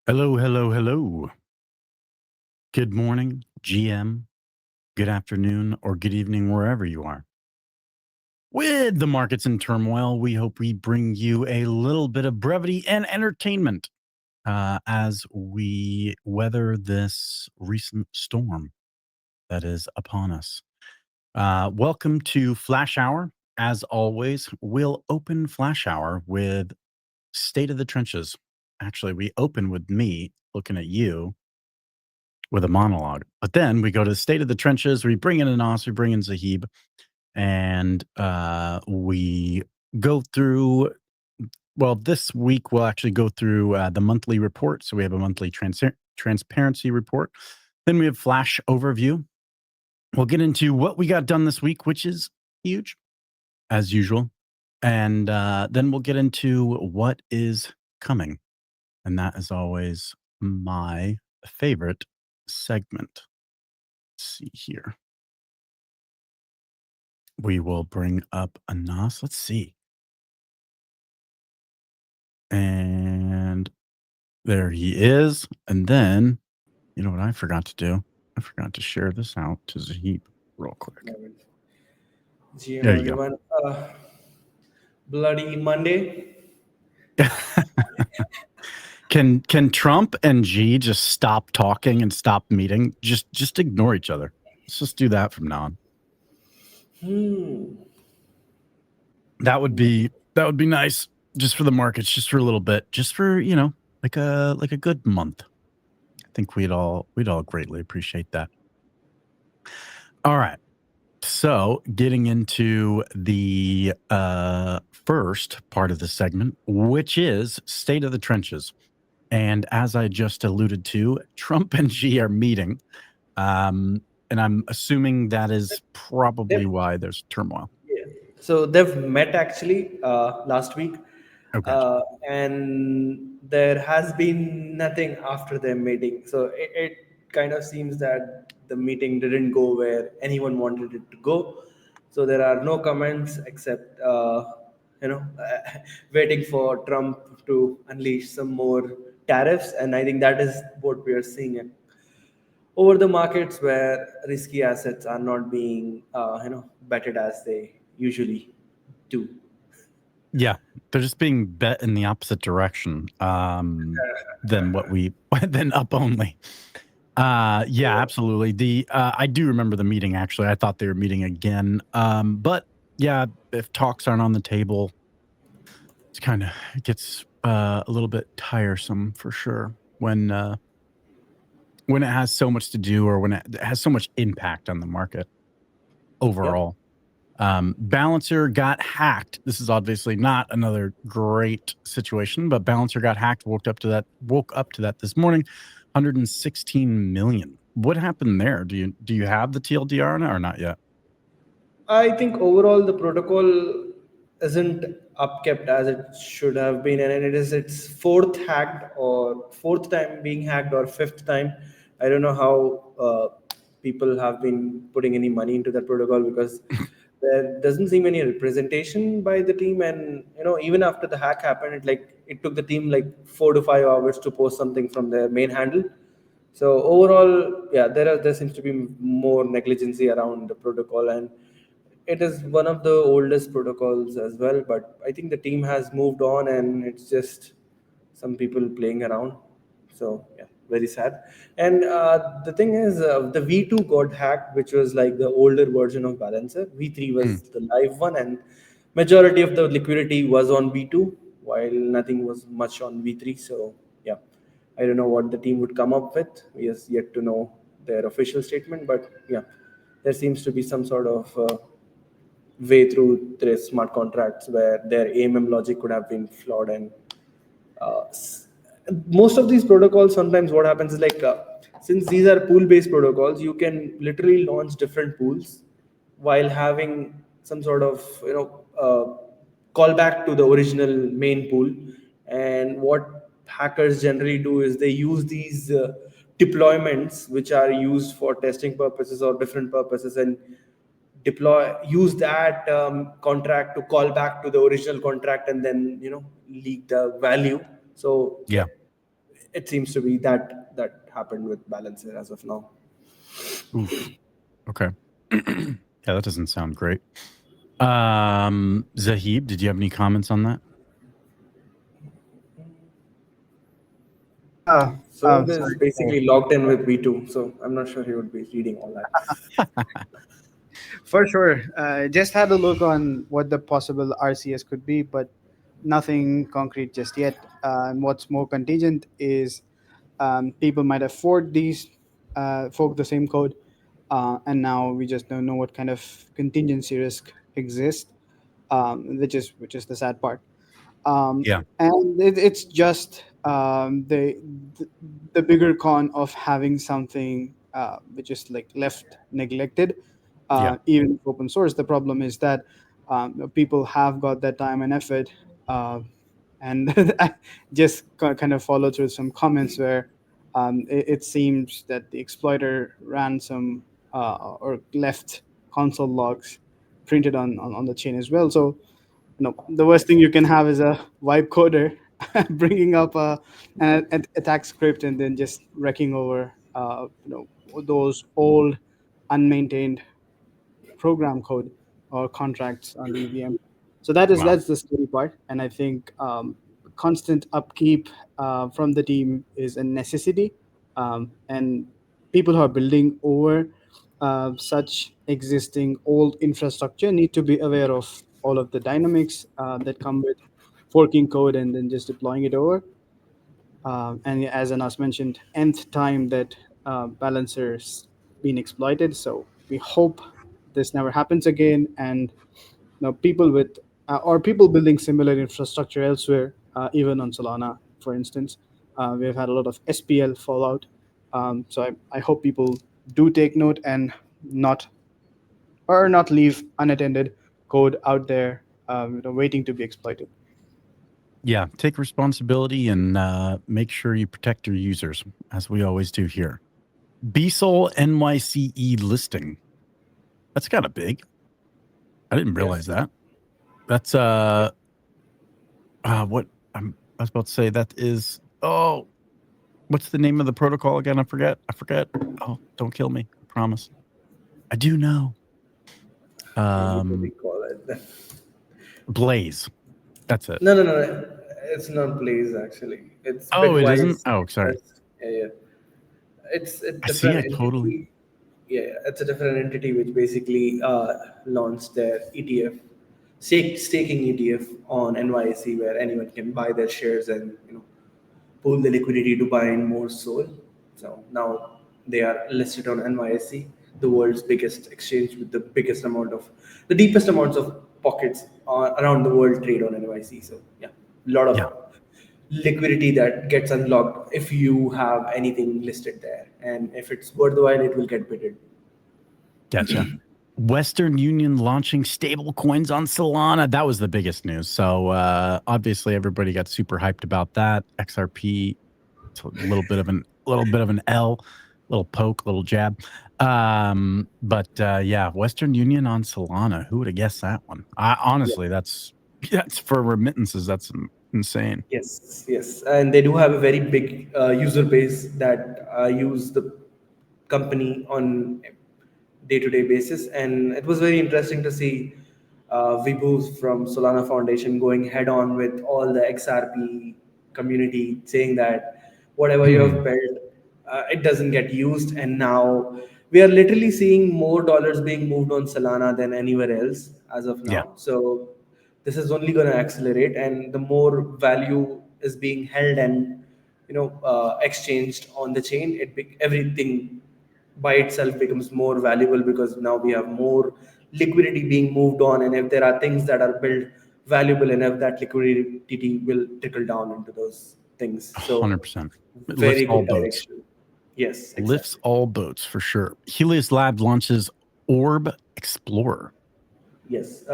Hello, hello, hello. Good morning, GM, good afternoon, or good evening, wherever you are. With the markets in turmoil, we hope we bring you a little bit of brevity and entertainment as we weather this recent storm that is upon us. Welcome to Flash Hour. As always, we'll open Flash Hour with State of the Trenches. Actually, we open with me looking at you with a monologue. But then we go to the State of the Trenches. We bring in Anas, we bring in Zaheib, and we go through. Well, this week we'll actually go through the monthly report. So we have a monthly transparency report. Then we have flash overview. We'll get into what we got done this week, which is huge, as usual. And then we'll get into what is coming. And that is always my favorite segment. Let's see here. We will bring up Anas. Let's see. And there he is. And then, you know what I forgot to do? I forgot to share this out to Zaheib real quick. GM There you everyone. Bloody Monday. Can Trump and G just stop talking and stop meeting? Just ignore each other. Let's just do that from now on. That would be nice, just for the markets, just for a little bit, just for, you know, like a good month. I think we'd all greatly appreciate that. All right. So getting into the first part of the segment, which is State of the Trenches. And as I just alluded to, Trump and Xi are meeting. And I'm assuming that is probably why there's turmoil. Yeah. So they've met actually last week. Okay. And there has been nothing after their meeting. So it kind of seems that the meeting didn't go where anyone wanted it to go. So there are no comments except, waiting for Trump to unleash some more tariffs. And I think that is what we are seeing over the markets where risky assets are not being, betted as they usually do. Yeah, they're just being bet in the opposite direction than what we than up only. Yeah, absolutely. I do remember the meeting. Actually, I thought they were meeting again. But yeah, if talks aren't on the table, it gets a little bit tiresome for sure when it has so much to do, or when it has so much impact on the market overall. Balancer got hacked. This is obviously not another great situation, but Balancer got hacked. Woke up to that this morning. 116 million. What happened there? Do you have the TLDR on it or not yet? I think overall the protocol isn't upkept as it should have been, and it is its fourth time being hacked, or fifth time. I don't know how people have been putting any money into that protocol, because there doesn't seem any representation by the team. And even after the hack happened, it took the team like 4 to 5 hours to post something from their main handle. So overall, yeah, there seems to be more negligence around the protocol, and it is one of the oldest protocols as well. But I think the team has moved on, and it's just some people playing around. So yeah, very sad. And the thing is, the V2 got hacked, which was like the older version of Balancer. V3 was the live one, and majority of the liquidity was on V2, while nothing was much on V3. So yeah, I don't know what the team would come up with. We have yet to know their official statement, but yeah, there seems to be some sort of way through their smart contracts where their AMM logic could have been flawed. And most of these protocols, sometimes what happens is since these are pool-based protocols, you can literally launch different pools while having some sort of callback to the original main pool. And what hackers generally do is they use these deployments, which are used for testing purposes or different purposes, and use that contract to call back to the original contract, and then leak the value. So Yeah. it seems to be that happened with Balancer as of now. Oof. Okay. Yeah, that doesn't sound great. Zaheib, did you have any comments on that? So is Sorry. basically logged in with V2, so I'm not sure he would be reading all that. For sure. Just had a look on what the possible RCS could be, but nothing concrete just yet. And what's more contingent is people might have forked the same code, and now we just don't know what kind of contingency risk exists, which is the sad part. Yeah. And it's just the bigger con of having something which is like left neglected, Yeah. even open source. The problem is that people have got that time and effort, and I just kind of follow through some comments where it seems that the exploiter ran some or left console logs printed on the chain as well. So the worst thing you can have is a vibe coder bringing up an attack script and then just wrecking over those old unmaintained program code or contracts on the EVM. So Wow. that's the scary part, and I think constant upkeep from the team is a necessity, and people who are building over such existing old infrastructure need to be aware of all of the dynamics that come with forking code and then just deploying it over. And as Anas mentioned, nth time that balancers been exploited. So we hope this never happens again. And people with or people building similar infrastructure elsewhere, even on Solana, for instance, we've had a lot of SPL fallout. So I hope people do take note and not leave unattended code out there, waiting to be exploited. Yeah. Take responsibility and make sure you protect your users, as we always do here. BSOL NYCE listing. That's kind of big. I didn't realize that. That's what I was about to say. That is what's the name of the protocol again? I forget. Oh, don't kill me. I promise. I do know. What do we call it? Blaze. That's it. No. It's not Blaze actually. It's Oh, it isn't? Bitwise. Oh, sorry. Yeah. It's a I see. different I entity. totally. Yeah, it's a different entity which basically launched their ETF, staking ETF on NYSE, where anyone can buy their shares and pool the liquidity to buy in more SOL. So now they are listed on NYSE, the world's biggest exchange with the deepest amounts of pockets around the world trade on NYSE. So yeah, a lot of Yeah. liquidity that gets unlocked if you have anything listed there, and if it's worthwhile, it will get bidded. Gotcha. Western Union launching stable coins on Solana. That was the biggest news. So obviously everybody got super hyped about that. XRP, it's a little bit of an L, little poke, little jab. But yeah, Western Union on Solana. Who would have guessed that one? Honestly, that's for remittances. That's insane. Yes, and they do have a very big user base that use the company on day-to-day basis, and it was very interesting to see Vibhu from Solana Foundation going head-on with all the XRP community, saying that whatever you have built, it doesn't get used, and now we are literally seeing more dollars being moved on Solana than anywhere else as of Yeah. now. So this is only going to accelerate, and the more value is being held and exchanged on the chain, everything by itself becomes more valuable, because now we have more liquidity being moved on, and if there are things that are built valuable enough, that liquidity will trickle down into those things. So 100%. It lifts very all good boats. direction. Yes, Lifts exactly. all boats for sure. Helios Lab launches Orb Explorer. Yes,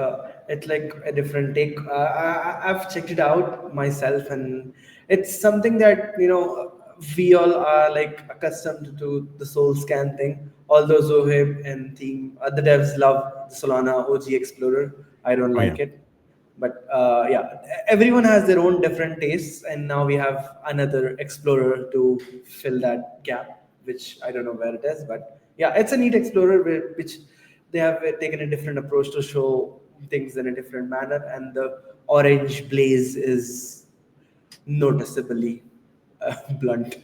it's like a different take. I've checked it out myself, and it's something that we all are like accustomed to the Soul Scan thing. Although Zohib and team, the devs love the Solana OG Explorer, I don't Oh yeah. like it. But yeah, everyone has their own different tastes, and now we have another explorer to fill that gap, which I don't know where it is, but yeah, it's a neat explorer which they have taken a different approach to show things in a different manner, and the orange blaze is noticeably blunt.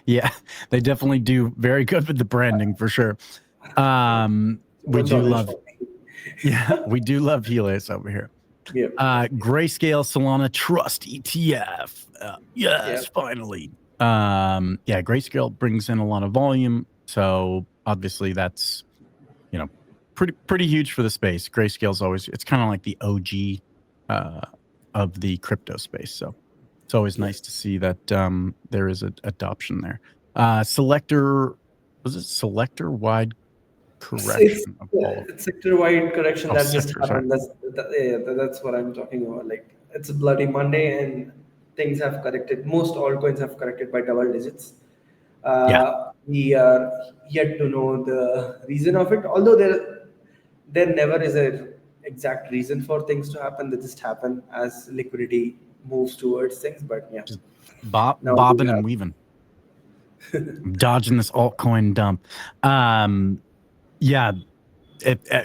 Yeah, they definitely do very good with the branding for sure. We do love, yeah, we do love Helios over here. Yeah. Grayscale Solana Trust ETF. Yes, finally. Yeah, Grayscale brings in a lot of volume, so obviously that's, you know, pretty huge for the space. Grayscale's always, it's kind of like the OG of the crypto space, so it's always nice to see that there is an adoption there. Selector, was it selector wide correction? It's sector-wide correction that just sector, sorry. happened. That's what I'm talking about. Like, it's a bloody Monday, and things have corrected. Most altcoins have corrected by double digits. We are yet to know the reason of it. Although there never is a exact reason for things to happen. They just happen as liquidity moves towards things. But yeah, just bobbing and weaving. Dodging this altcoin dump. Yeah,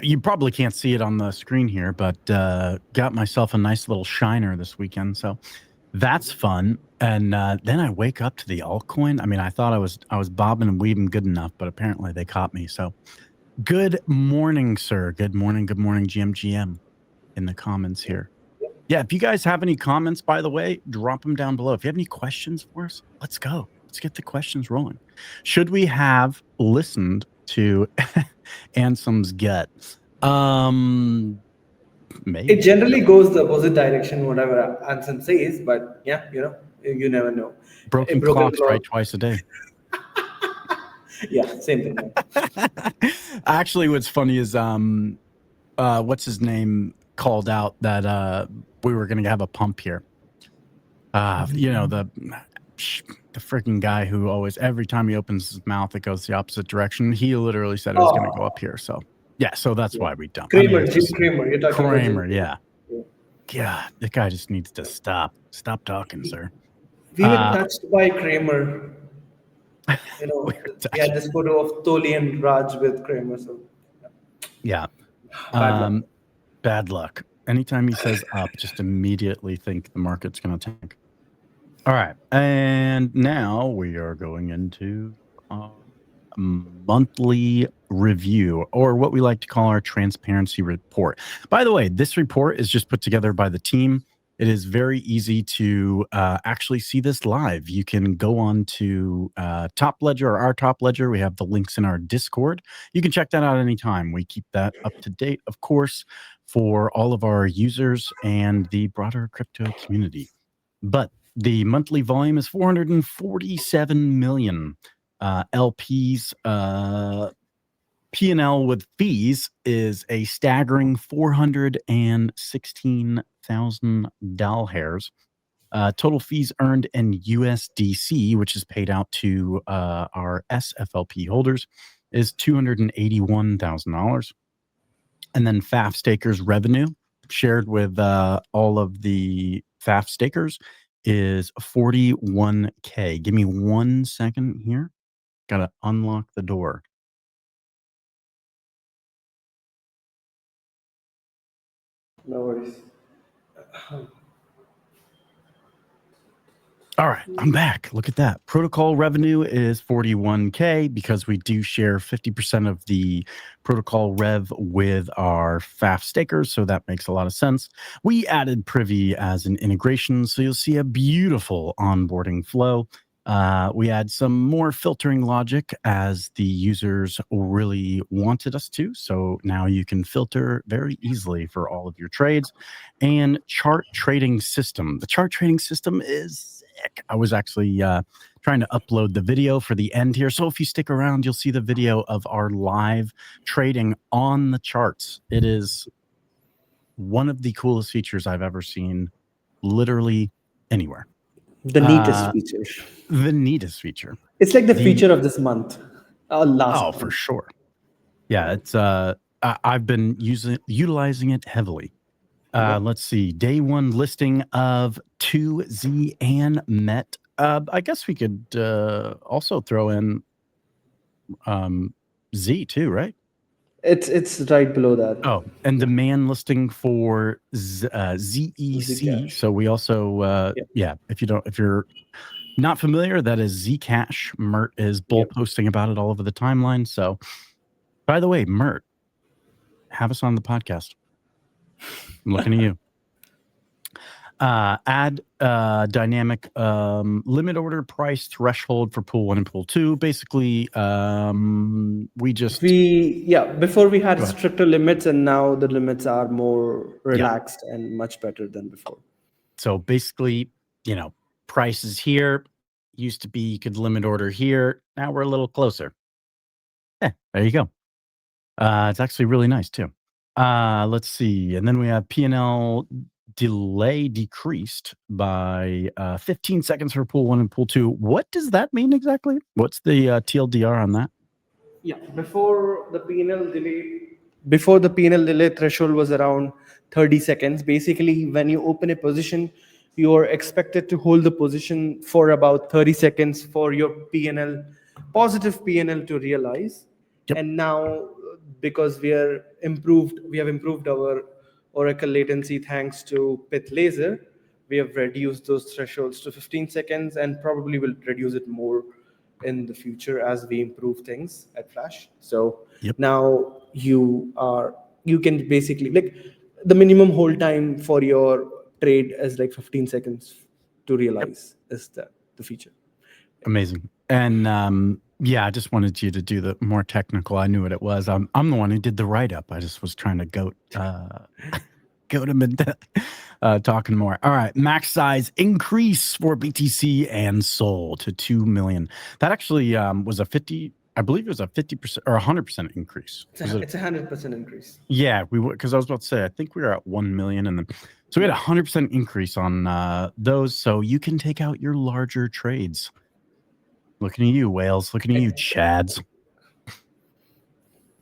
you probably can't see it on the screen here, but got myself a nice little shiner this weekend, so that's fun. And then I wake up to the altcoin. I mean, I thought I was bobbing and weaving good enough, but apparently they caught me. So good morning, sir. Good morning, GM in the comments here. Yeah, if you guys have any comments, by the way, drop them down below. If you have any questions for us, let's go. Let's get the questions rolling. Should we have listened to Ansem's gut? Maybe. It generally goes the opposite direction, whatever Ansem says, but yeah, you never know. Broken clocks right twice a day. Yeah, same thing. Actually, what's funny is what's his name called out that we were going to have a pump here. The freaking guy who always, every time he opens his mouth, it goes the opposite direction. He literally said it was going to go up here. So yeah, so that's why we dumped. Jim Cramer. You're talking Cramer, yeah. Yeah, the guy just needs to stop talking, sir. We were touched by Cramer. We had this photo of Toli and Raj with Cramer. So yeah. Bad luck. Anytime he says up, just immediately think the market's going to tank. All right. And now we are going into monthly review, or what we like to call our transparency report. By the way, this report is just put together by the team. It is very easy to actually see this live. You can go on to Top Ledger or our Top Ledger. We have the links in our Discord. You can check that out anytime. We keep that up to date, of course, for all of our users and the broader crypto community. But the monthly volume is 447 million. LPs, P&L with fees is a staggering $416,000. Total fees earned in USDC, which is paid out to our SFLP holders, is $281,000. And then FAF stakers revenue shared with all of the FAF stakers is $41K. Give me 1 second here. Got to unlock the door. no worries. All right, I'm back. Look at that. Protocol revenue is 41K because we do share 50% of the protocol rev with our FAF stakers, so that makes a lot of sense. We added Privy as an integration, so you'll see a beautiful onboarding flow. We add some more filtering logic as the users really wanted us to. So now you can filter very easily for all of your trades. And chart trading system. The chart trading system is sick. I was actually trying to upload the video for the end here. So if you stick around, you'll see the video of our live trading on the charts. It is one of the coolest features I've ever seen, literally anywhere. The neatest feature. The neatest feature. It's like the feature of this month. Last month. For sure. Yeah, it's I've been utilizing it heavily. Let's see. Day one listing of 2Z and Met. I guess we could also throw in Z too, right? It's right below that. Oh, and demand listing for ZEC. Zcash. So we also, if you're not familiar, that is Zcash. Mert is bull posting about it all over the timeline. So, by the way, Mert, have us on the podcast. I'm looking at you. Add dynamic limit order price threshold for pool 1 and pool 2. Basically, before we had stricter limits, and now the limits are more relaxed and much better than before. So basically, price is here. Used to be you could limit order here. Now we're a little closer. There you go. It's actually really nice too. Let's see. And then we have P&L delay decreased by 15 seconds for pool 1 and pool 2. What does that mean exactly? What's the TLDR on that? Yeah, before the P&L delay threshold was around 30 seconds. Basically, when you open a position, you're expected to hold the position for about 30 seconds for your positive P&L to realize. Yep. And now, because we have improved our Oracle latency thanks to Pyth Laser, we have reduced those thresholds to 15 seconds and probably will reduce it more in the future as we improve things at Flash. So now you can basically, like, the minimum hold time for your trade is like 15 seconds to realize is the feature. Amazing. And I just wanted you to do the more technical. I knew what it was. I'm the one who did the write-up. I just was trying to goat him into talking more. All right. Max size increase for BTC and Sol to 2 million. That actually was a 50%, I believe it was a 50% or 100% increase. It's a 100% increase. Yeah, because I was about to say, I think we were at 1 million. And then, so we had a 100% increase on those. So you can take out your larger trades. Looking at you, whales. Looking at you, chads.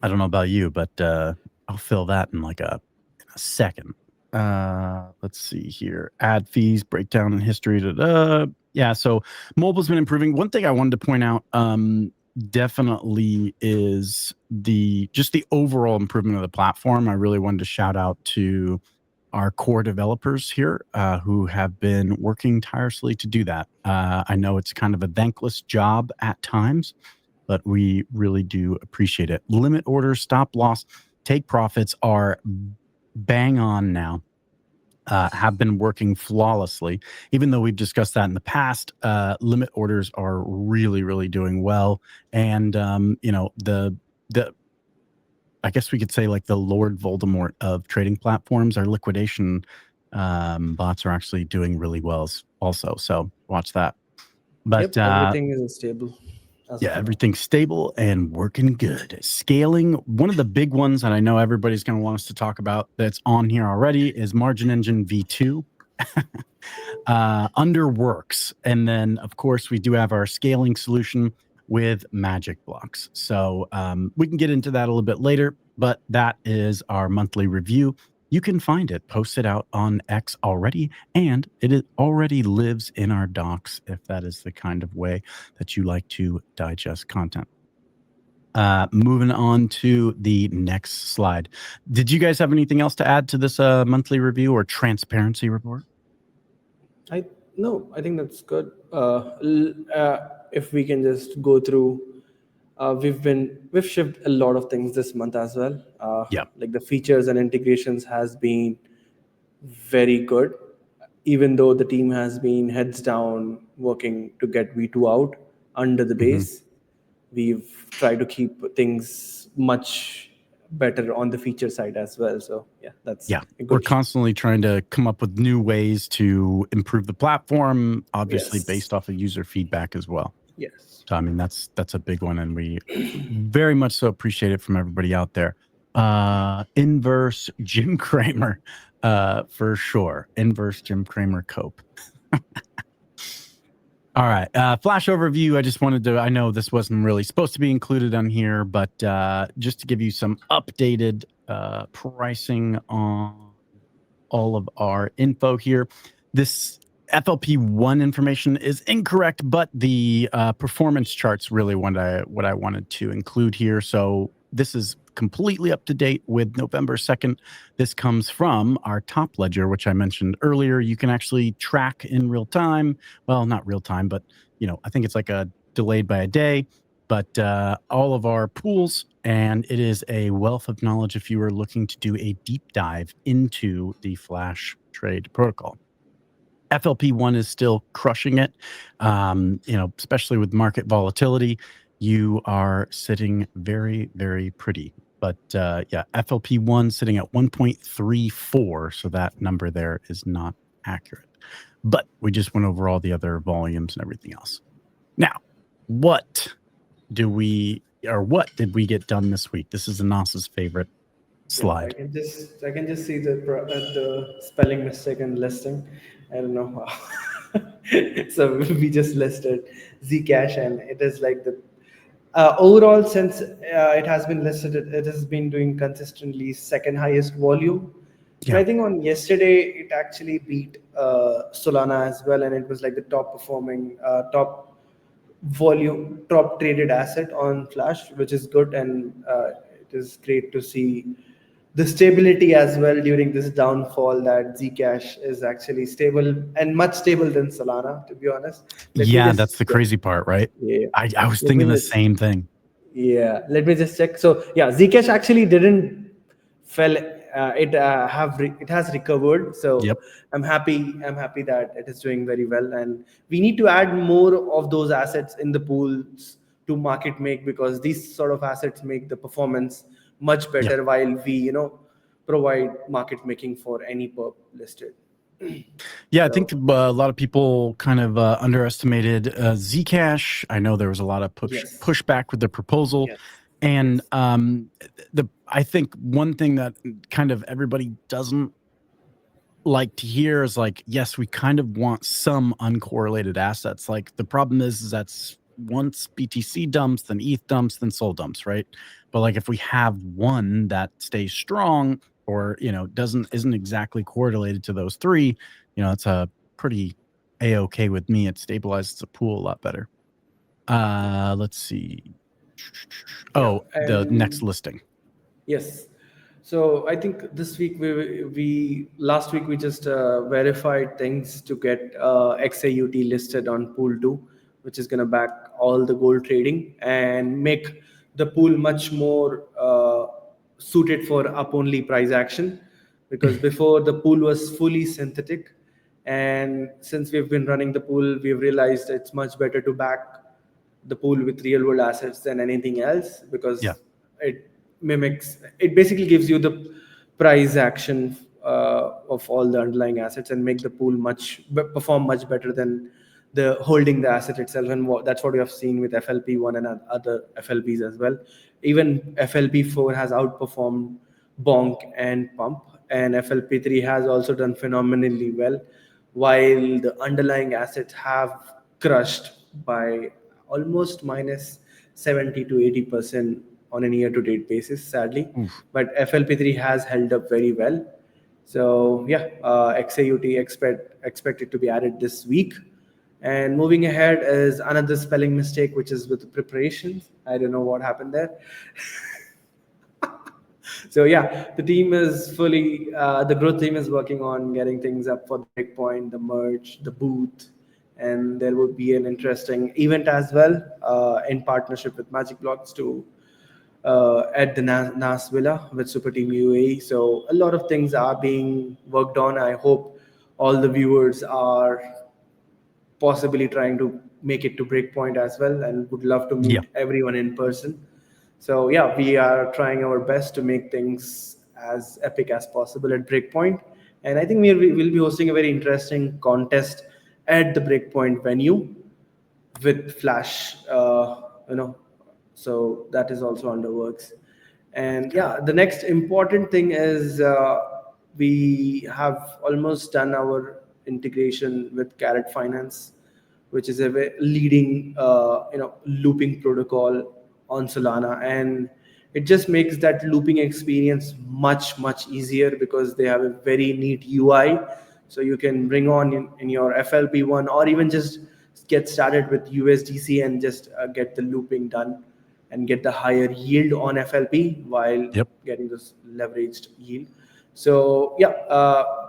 I don't know about you, but I'll fill that in like a second. Let's see here. Ad fees, breakdown in history. Yeah, so mobile's been improving. One thing I wanted to point out definitely is the overall improvement of the platform. I really wanted to shout out to our core developers here who have been working tirelessly to do that. I know it's kind of a thankless job at times, but we really do appreciate it. Limit orders, stop loss, take profits are bang on now. Have been working flawlessly. Even though we've discussed that in the past, limit orders are really, really doing well. And, I guess we could say like the Lord Voldemort of trading platforms, our liquidation bots are actually doing really well also. So watch that. But everything is stable. Everything's stable and working good. Scaling, one of the big ones that I know everybody's going to want us to talk about that's on here already is Margin Engine V2 under works. And then, of course, we do have our scaling solution with magic blocks. So we can get into that a little bit later, but that is our monthly review. You can find it posted out on X already, and it already lives in our docs if that is the kind of way that you like to digest content. Moving on to the next slide. Did you guys have anything else to add to this monthly review or transparency report? No, I think that's good. If we can just go through, we've shipped a lot of things this month as well. Like the features and integrations has been very good, even though the team has been heads down working to get V2 out under the base. We've tried to keep things much better on the feature side as well. So that's we're constantly trying to come up with new ways to improve the platform, obviously based off of user feedback as well. Yes. So I mean that's a big one, and we very much so appreciate it from everybody out there. Inverse Jim Cramer, for sure. Inverse Jim Cramer Cope. All right. Flash overview. I just wanted to, I know this wasn't really supposed to be included on here, but just to give you some updated pricing on all of our info here. This FLP1 information is incorrect, but the performance charts really what I wanted to include here. So this is completely up to date with November 2nd. This comes from our top ledger, which I mentioned earlier. You can actually track in real time. Well, not real time, but I think it's like a delayed by a day. But all of our pools, and it is a wealth of knowledge if you are looking to do a deep dive into the Flash trade protocol. FLP1 is still crushing it, especially with market volatility. You are sitting very, very pretty. But yeah, FLP1 sitting at 1.34, so that number there is not accurate. But we just went over all the other volumes and everything else. Now, what did we get done this week? This is Anas's favorite slide. Yeah, I can just see the spelling mistake in listing. I don't know how. So we just listed Zcash, and it is like the overall, since it has been listed, it has been doing consistently second highest volume. Yeah. But I think on yesterday it actually beat Solana as well, and it was like the top performing, top volume, top traded asset on Flash, which is good, and it is great to see the stability as well during this downfall, that Zcash is actually stable and much stable than Solana, to be honest. That's the crazy part, right? Yeah. I was thinking the same thing. Yeah, let me just check. So yeah, Zcash actually didn't fell. It has recovered. So Yep. I'm happy that it is doing very well, and we need to add more of those assets in the pools to market make, because these sort of assets make the performance much better. Yep. While we provide market making for any perp listed. Yeah, I think a lot of people kind of underestimated Zcash. I know there was a lot of pushback with the proposal. Yes. And I think one thing that kind of everybody doesn't like to hear is like, yes, we kind of want some uncorrelated assets. Like the problem is that's once BTC dumps, then ETH dumps, then Sol dumps, right? But like if we have one that stays strong or isn't exactly correlated to those three, it's a pretty a-okay with me. It stabilizes the pool a lot better. Let's see. The next listing. Yes. So I think this week last week we just verified things to get XAUT listed on Pool 2, which is going to back all the gold trading and make the pool much more suited for up only price action, because before the pool was fully synthetic, and since we've been running the pool, we've realized it's much better to back the pool with real world assets than anything else, because it basically gives you the price action of all the underlying assets and make the pool perform much better than the holding the asset itself. And that's what we have seen with FLP1 and other FLPs as well. Even FLP4 has outperformed Bonk and Pump, and FLP3 has also done phenomenally well, while the underlying assets have crushed by almost minus 70 to 80% on a year-to-date basis, sadly. But FLP3 has held up very well. So yeah, XAUT expected to be added this week. And moving ahead is another spelling mistake, which is with preparations. I don't know what happened there. So yeah, the team is the growth team is working on getting things up for the breakpoint, the merge, the booth, and there would be an interesting event as well in partnership with Magic Blocks to at the NAS Villa with Super Team UAE. So a lot of things are being worked on. I hope all the viewers are possibly trying to make it to breakpoint as well, and would love to meet everyone in person. So yeah, we are trying our best to make things as epic as possible at breakpoint. And I think we'll be hosting a very interesting contest at the breakpoint venue with Flash, so that is also under works. And yeah, the next important thing is we have almost done our integration with Carrot Finance, which is a leading looping protocol on Solana, and it just makes that looping experience much easier, because they have a very neat UI. So you can bring on in your FLP1, or even just get started with USDC and just get the looping done and get the higher yield on FLP while getting this leveraged yield. So yeah,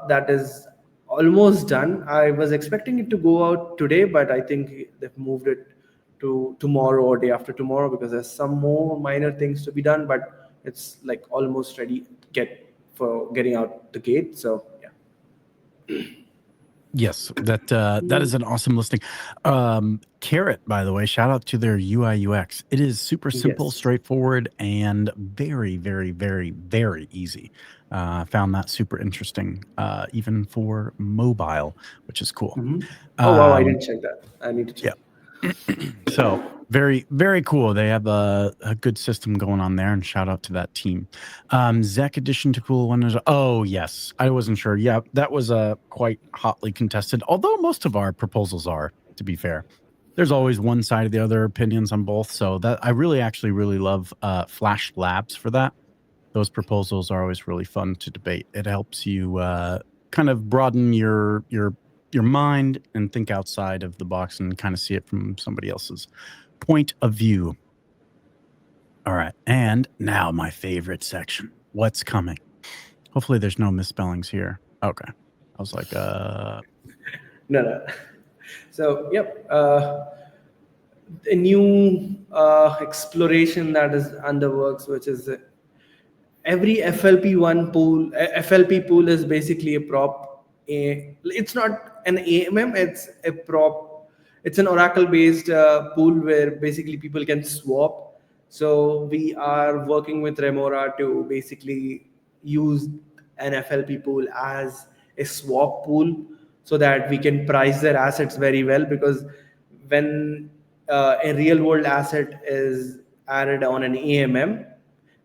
that is almost done. I was expecting it to go out today, but I think they've moved it to tomorrow or day after tomorrow, because there's some more minor things to be done, but it's like almost ready for getting out the gate. So yeah. Yes, that is an awesome listing. Carrot, by the way, shout out to their UI UX. It is super simple, Yes. straightforward, and very, very, very, very easy. Found that super interesting, even for mobile, which is cool. Oh wow, I didn't check that. I need to check. Yeah. So very, very cool. They have a good system going on there, and shout out to that team. Zec addition to cool one is, oh yes, I wasn't sure. Yeah, that was quite hotly contested, although most of our proposals are, to be fair. There's always one side of the other, opinions on both. So that I really love Flash Labs for that. Those proposals are always really fun to debate. It helps you kind of broaden your mind and think outside of the box and kind of see it from somebody else's point of view. All right. And now my favorite section. What's coming? Hopefully there's no misspellings here. Okay. I was like, No. So, yep. A new exploration that is under works, which is every FLP1 pool. FLP pool is basically a prop. It's not an AMM, it's a prop. It's an Oracle-based pool where basically people can swap. So we are working with Remora to basically use an FLP pool as a swap pool, so that we can price their assets very well. Because when a real world asset is added on an AMM,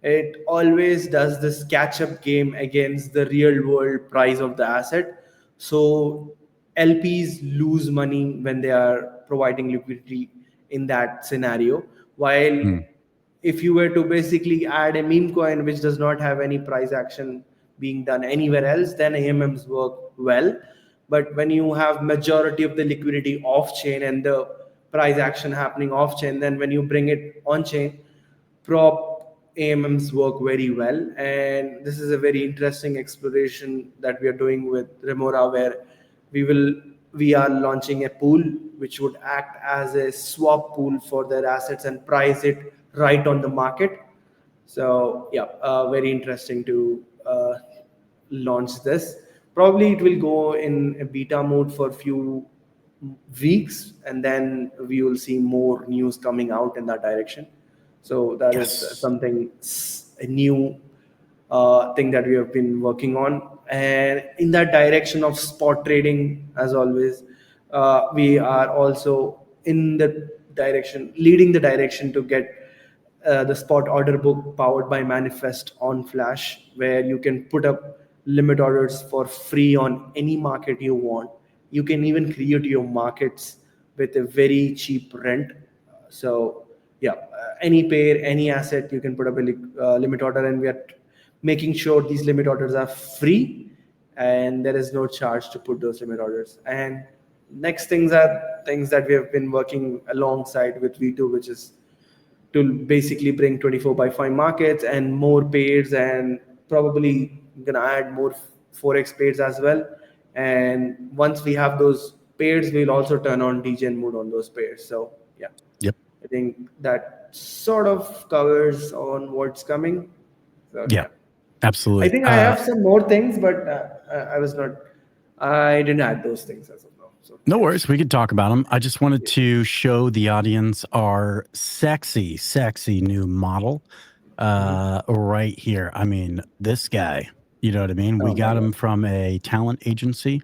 it always does this catch up game against the real world price of the asset. So LPs lose money when they are providing liquidity in that scenario. While if you were to basically add a meme coin which does not have any price action being done anywhere else, then AMMs work well. But when you have majority of the liquidity off chain and the price action happening off chain, then when you bring it on chain, prop AMMs work very well. And this is a very interesting exploration that we are doing with Remora, where we are launching a pool which would act as a swap pool for their assets and price it right on the market. So yeah, very interesting to launch this. Probably it will go in a beta mode for a few weeks, and then we will see more news coming out in that direction. So that is something, a new thing that we have been working on. And in that direction of spot trading, as always, we are also in the direction, leading the direction to get the spot order book powered by Manifest on Flash, where you can put up limit orders for free on any market you want. You can even create your markets with a very cheap rent. So yeah, any pair, any asset, you can put up a limit order, and we are making sure these limit orders are free and there is no charge to put those limit orders. And next things are things that we have been working alongside with V2, which is to basically bring 24/5 markets and more pairs, and probably gonna add more forex pairs as well. And once we have those pairs, we'll also turn on degen mode on those pairs. So yeah, I think that sort of covers on what's coming. So, yeah, absolutely. I think I have some more things, but I didn't add those things as of now. So no worries, we could talk about them. I just wanted to show the audience our sexy new model right here. I mean, this guy, you know what I mean? We got him from a talent agency.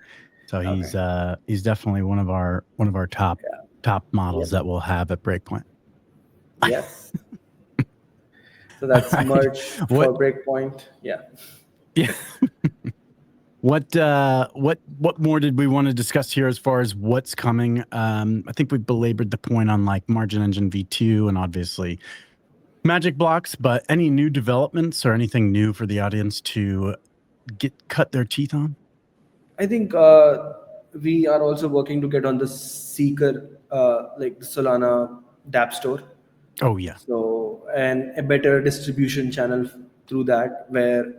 So he's definitely one of our top models that we'll have at Breakpoint. Yes. So that's merch for Breakpoint. Yeah. What more did we want to discuss here as far as what's coming? I think we've belabored the point on like Margin Engine V2, and obviously Magic blocks, but any new developments or anything new for the audience to cut their teeth on? I think we are also working to get on the Seeker, like the Solana dApp store. Oh yeah. So, and a better distribution channel through that, where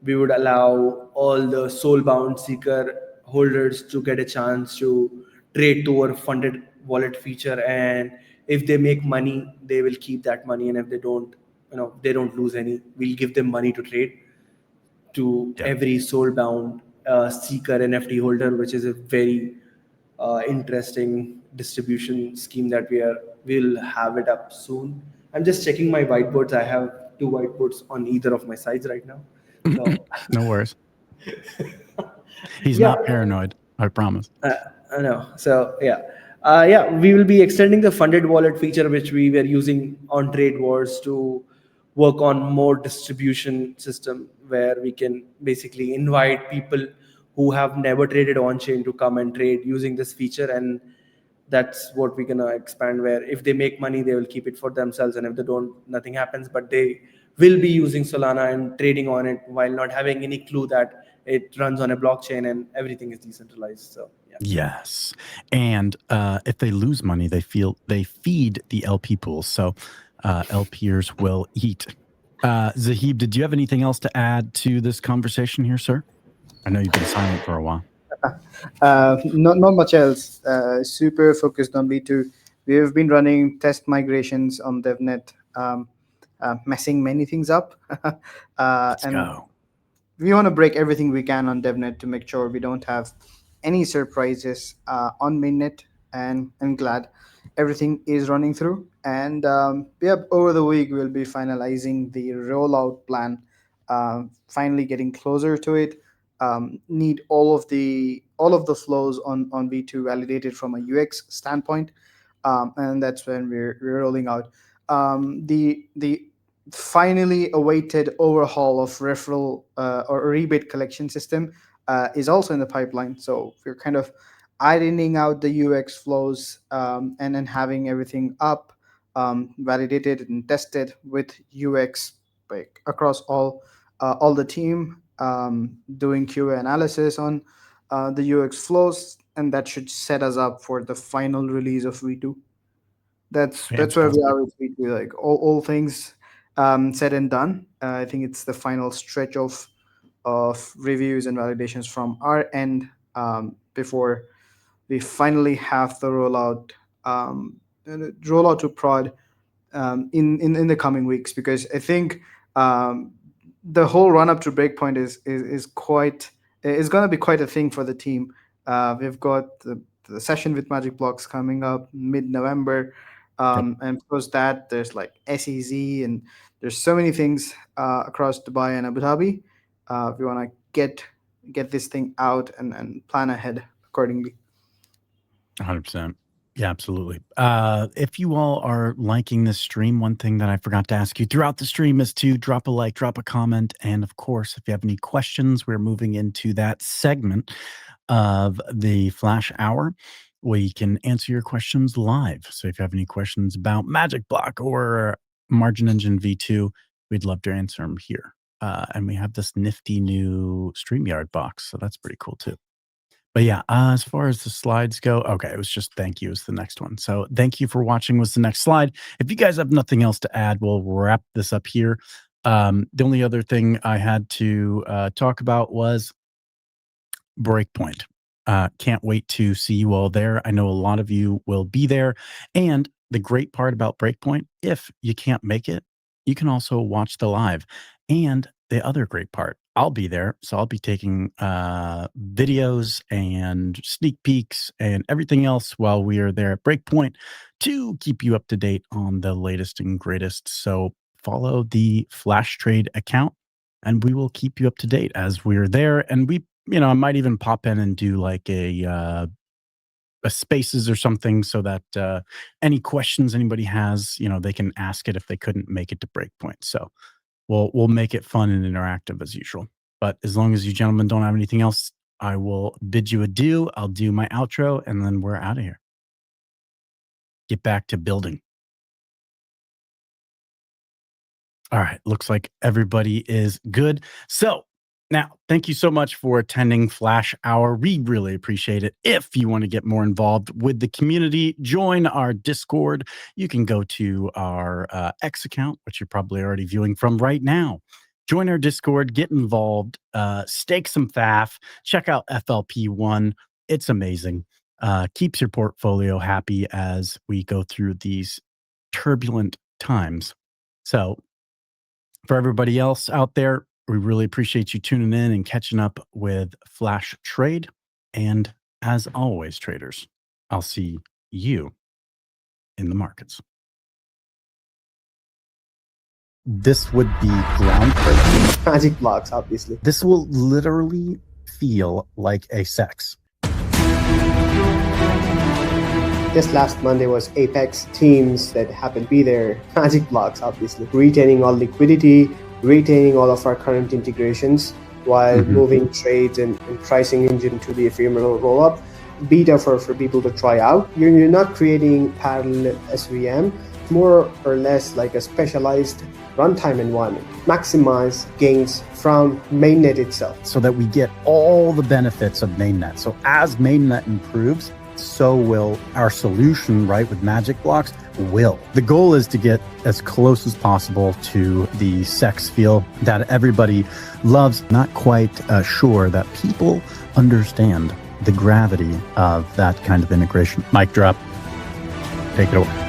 we would allow all the soul-bound Seeker holders to get a chance to trade to our funded wallet feature. And if they make money, they will keep that money. And if they don't, they don't lose any. We'll give them money to trade to Yeah. every soul-bound Seeker NFT holder, which is a very interesting distribution scheme that we'll have it up soon. I'm just checking my whiteboards. I have 2 whiteboards on either of my sides right now. So No worries. He's yeah, not paranoid, I promise. I know. So yeah, we will be extending the funded wallet feature, which we were using on Trade Wars, to work on more distribution system, where we can basically invite people who have never traded on chain to come and trade using this feature. And that's what we're gonna expand, where if they make money, they will keep it for themselves, and if they don't, nothing happens. But they will be using Solana and trading on it while not having any clue that it runs on a blockchain and everything is decentralized. So yeah. Yes. And if they lose money, they feed the LP pools. So LPers will eat. Zaheib, did you have anything else to add to this conversation here, sir? I know you've been silent for a while. Not much else. Super focused on V2. We have been running test migrations on DevNet, messing many things up. Let's and go. we want to break everything we can on DevNet to make sure we don't have any surprises on mainnet. And I'm glad everything is running through. And over the week we'll be finalizing the rollout plan. Finally getting closer to it. Need all of the flows on V2 validated from a UX standpoint, and that's when we're rolling out the finally awaited overhaul of referral or rebate collection system is also in the pipeline. So we're kind of ironing out the UX flows, and then having everything up, validated and tested with UX, like across all the team, doing QA analysis on the UX flows, and that should set us up for the final release of V2. That's where we Fantastic. are with V2. Like all things said and done, I think it's the final stretch of reviews and validations from our end, before we finally have the rollout to prod in the coming weeks. Because I think the whole run up to breakpoint is quite is going to be quite a thing for the team. We've got the session with Magic Blocks coming up mid-November, and post that there's like SEZ, and there's so many things across Dubai and Abu Dhabi. We want to get this thing out and plan ahead accordingly. 100%. Yeah, absolutely. If you all are liking this stream, one thing that I forgot to ask you throughout the stream is to drop a like, drop a comment. And of course, if you have any questions, we're moving into that segment of the Flash Hour. We can answer your questions live. So if you have any questions about Magic Block or Margin Engine V2, we'd love to answer them here. And we have this nifty new StreamYard box. So that's pretty cool too. But yeah, as far as the slides go, okay, it was just thank you is the next one. So thank you for watching was the next slide. If you guys have nothing else to add, we'll wrap this up here. The only other thing I had to talk about was Breakpoint. Can't wait to see you all there. I know a lot of you will be there. And the great part about Breakpoint, if you can't make it, you can also watch the live. And the other great part, I'll be there. So I'll be taking videos and sneak peeks and everything else while we are there at Breakpoint to keep you up to date on the latest and greatest. So follow the Flash Trade account and we will keep you up to date as we're there. And we, I might even pop in and do like a spaces or something so that any questions anybody has, they can ask it if they couldn't make it to Breakpoint. So we'll make it fun and interactive as usual. But as long as you gentlemen don't have anything else, I will bid you adieu. I'll do my outro and then we're out of here. Get back to building. All right. Looks like everybody is good. So now, thank you so much for attending Flash Hour. We really appreciate it. If you want to get more involved with the community, join our Discord. You can go to our X account, which you're probably already viewing from right now. Join our Discord, get involved, stake some FAF, check out FLP1. It's amazing. Keeps your portfolio happy as we go through these turbulent times. So for everybody else out there, we really appreciate you tuning in and catching up with Flash Trade. And as always, traders, I'll see you in the markets. This would be groundbreaking. Magic blocks, obviously. This will literally feel like a sex. Just last Monday was Apex. Teams that happen to be there, magic blocks, obviously. Retaining all liquidity, retaining all of our current integrations while moving trades and pricing engine to the ephemeral rollup. Beta for people to try out. You're not creating parallel SVM, more or less like a specialized runtime environment. Maximize gains from mainnet itself. So that we get all the benefits of mainnet. So as mainnet improves, so will our solution, right, with magic blocks will. The goal is to get as close as possible to the sex feel that everybody loves. Not quite sure that people understand the gravity of that kind of integration. Mic drop. Take it away.